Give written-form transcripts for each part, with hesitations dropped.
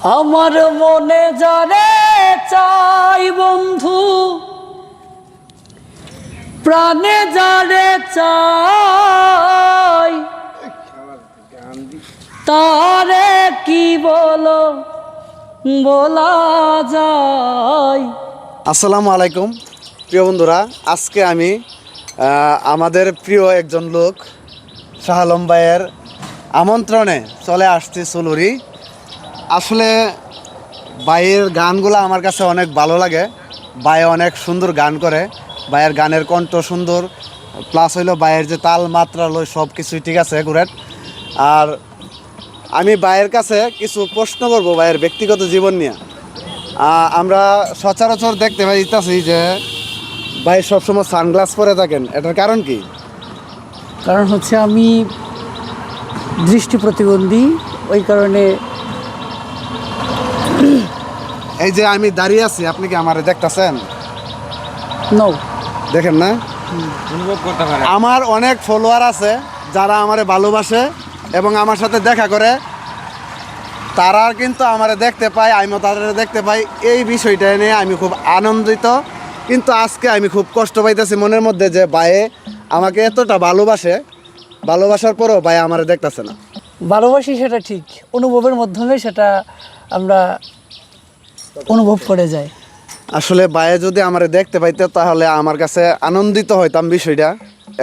আমার মনে যারে চাই বন্ধু, প্রাণে যারে চাই, তারে কি বলা যায়। আসসালামু আলাইকুম প্রিয় বন্ধুরা, আজকে আমি আমাদের প্রিয় একজন লোক শাহ আলম ভাইয়ের আমন্ত্রণে চলে আসছি সুলুরি। আসলে ভাইয়ের গানগুলো আমার কাছে অনেক ভালো লাগে। ভাই অনেক সুন্দর গান করে, ভাইয়ের গানের কণ্ঠ সুন্দর, প্লাস হইলো ভাইয়ের যে তাল মাত্রা লয় সব কিছুই ঠিক আছে একুরেট। আর আমি ভাইয়ের কাছে কিছু প্রশ্ন করব ভাইয়ের ব্যক্তিগত জীবন নিয়ে। আমরা সচরাচর দেখতে পাইতেছি যে ভাই সবসময় সানগ্লাস পরে থাকেন, এটার কারণ কি? কারণ হচ্ছে আমি দৃষ্টি প্রতিবন্ধী, ওই কারণে। এই যে আমি দাঁড়িয়ে আছি, আপনি কি আমারে দেখতেছেন? নো, দেখেন না? আমার অনেক ফলোয়ার আছে যারা আমারে ভালোবাসে এবং আমার সাথে দেখা করে, তারা কিন্তু আমারে দেখতে পায়, আমিও তাদের দেখতে পাই। এই বিষয়টা নিয়ে আমি খুব আনন্দিত, কিন্তু আজকে আমি খুব কষ্ট পাইতেছি মনের মধ্যে যে ভাই আমাকে এতটা ভালোবাসার পরও ভাই আমারে দেখতেছে না। ভালোবাসি সেটা ঠিক, অনুভবের মাধ্যমে সেটা আমরা অনুভব করে যাই। আসলে ভাইয়ে যদি আমারে দেখতে পাইতে তাহলে আমার কাছে আনন্দিত হইতাম বিষয়টা।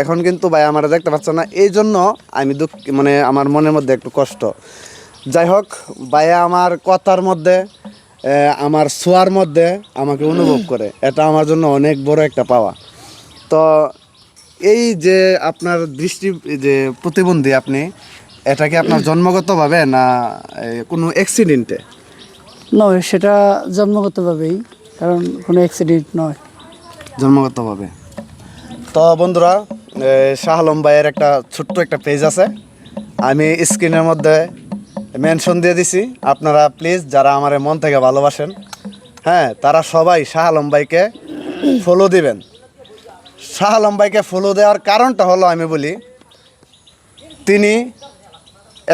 এখন কিন্তু ভাই আমারে দেখতে পাচ্ছে না, এই জন্য আমি মানে আমার মনের মধ্যে একটু কষ্ট। যাই হোক, ভাইয়া আমার কথার মধ্যে, আমার ছোঁয়ার মধ্যে আমাকে অনুভব করে, এটা আমার জন্য অনেক বড় একটা পাওয়া। তো এই যে আপনার দৃষ্টি যে প্রতিবন্ধী আপনি, এটা কি আপনার জন্মগতভাবে না কোনো অ্যাক্সিডেন্টে? নয়, সেটা জন্মগতভাবেই, কারণ কোনো অ্যাক্সিডেন্ট নয়, জন্মগতভাবে। তো বন্ধুরা, শাহ আলম ভাইয়ের একটা ছোট্ট একটা পেজ আছে, আমি স্ক্রিনের মধ্যে মেনশন দিয়ে দিছি। আপনারা প্লিজ যারা আমার মন থেকে ভালোবাসেন, হ্যাঁ, তারা সবাই শাহ আলম ভাইকে ফলো দিবেন। শাহ আলম ভাইকে ফলো দেওয়ার কারণটা হলো, আমি বলি, তিনি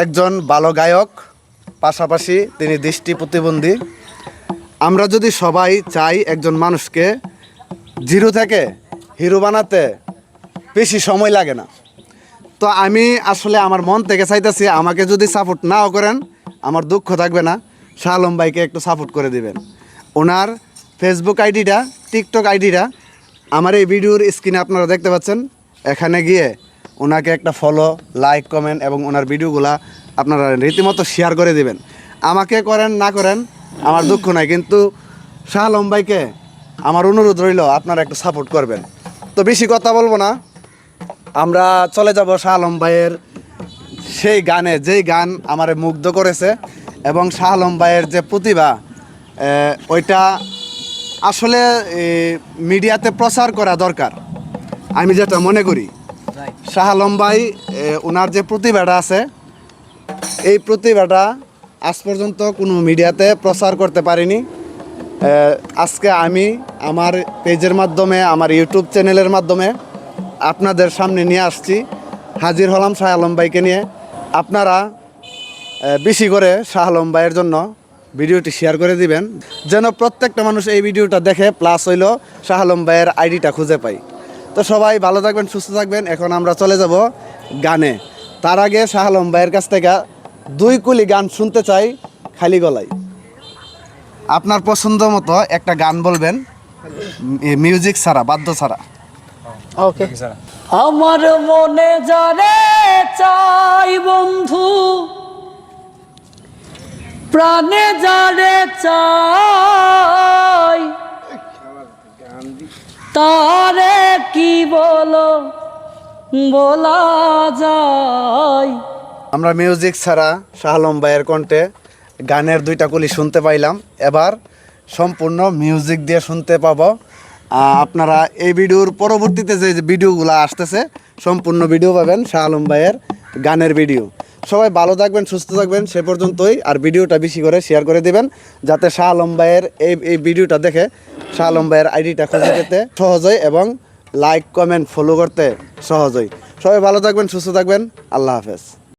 একজন ভালো গায়ক, পাশাপাশি তিনি দৃষ্টি প্রতিবন্ধী। আমরা যদি সবাই চাই একজন মানুষকে জিরো থেকে হিরো বানাতে, বেশি সময় লাগে না। তো আমি আসলে আমার মন থেকে চাইতেছি, আমাকে যদি সাপোর্ট নাও করেন আমার দুঃখ থাকবে না, শাহ আলম ভাইকে একটু সাপোর্ট করে দিবেন। ওনার ফেসবুক আইডিটা, টিকটক আইডিটা আমার এই ভিডিওর স্ক্রিনে আপনারা দেখতে পাচ্ছেন। এখানে গিয়ে ওনাকে একটা ফলো, লাইক, কমেন্ট এবং ওনার ভিডিওগুলা আপনারা রীতিমতো শেয়ার করে দিবেন। আমাকে করেন না করেন আমার দুঃখ নাই, কিন্তু শাহ আলম ভাইকে আমার অনুরোধ রইল আপনারা একটু সাপোর্ট করবেন। তো বেশি কথা বলবো না, আমরা চলে যাব শাহ আলম ভাইয়ের সেই গানে, যেই গান আমারে মুগ্ধ করেছে। এবং শাহ আলম ভাইয়ের যে প্রতিভা, ওইটা আসলে মিডিয়াতে প্রচার করা দরকার, আমি যেটা মনে করি। শাহ আলম ভাই, ওনার যে প্রতিভাটা আছে, এই প্রতিভাটা আজ পর্যন্ত কোনো মিডিয়াতে প্রচার করতে পারিনি। আজকে আমি আমার পেজের মাধ্যমে, আমার ইউটিউব চ্যানেলের মাধ্যমে আপনাদের সামনে নিয়ে আসছি, হাজির হলাম শাহ আলম ভাইকে নিয়ে। আপনারা বেশি করে শাহ আলম ভাইয়ের জন্য ভিডিওটি শেয়ার করে দিবেন, যেন প্রত্যেকটা মানুষ এই ভিডিওটা দেখে, প্লাস হইল শাহ আলম ভাইয়ের আইডিটা খুঁজে পাই। তো সবাই ভালো থাকবেন, সুস্থ থাকবেন। এখন আমরা চলে যাব গানে। তার আগে শাহ আলম ভাইয়ের কাছ থেকে 2 কুলি গান শুনতে চাই খালি গলায়। আপনার পছন্দ মতো একটা গান বলবেন, মিউজিক ছাড়া, বাদ্য ছাড়া। ওকে। আমার মনে যারে চাই বন্ধু, প্রাণে যারে চাই, তারে কি বলা যায়। আমরা মিউজিক ছাড়া শাহ আলম ভাইয়ের কণ্ঠে গানের 2টা কলি শুনতে পাইলাম, এবার সম্পূর্ণ মিউজিক দিয়ে শুনতে পাবো। আপনারা এই ভিডিওর পরবর্তীতে যে ভিডিওগুলো আসতেছে, সম্পূর্ণ ভিডিও পাবেন শাহ আলম ভাইয়ের গানের ভিডিও। সবাই ভালো থাকবেন, সুস্থ থাকবেন, সে পর্যন্তই। আর ভিডিওটা বেশি করে শেয়ার করে দিবেন, যাতে শাহ আলম ভাইয়ের এই ভিডিওটা দেখে শাহ আলম ভাইয়ের আইডিটা খুঁজে পেতে সহজ হয় এবং লাইক, কমেন্ট, ফলো করতে সহজ হয়। সবাই ভালো থাকবেন, সুস্থ থাকবেন। আল্লাহ হাফেজ।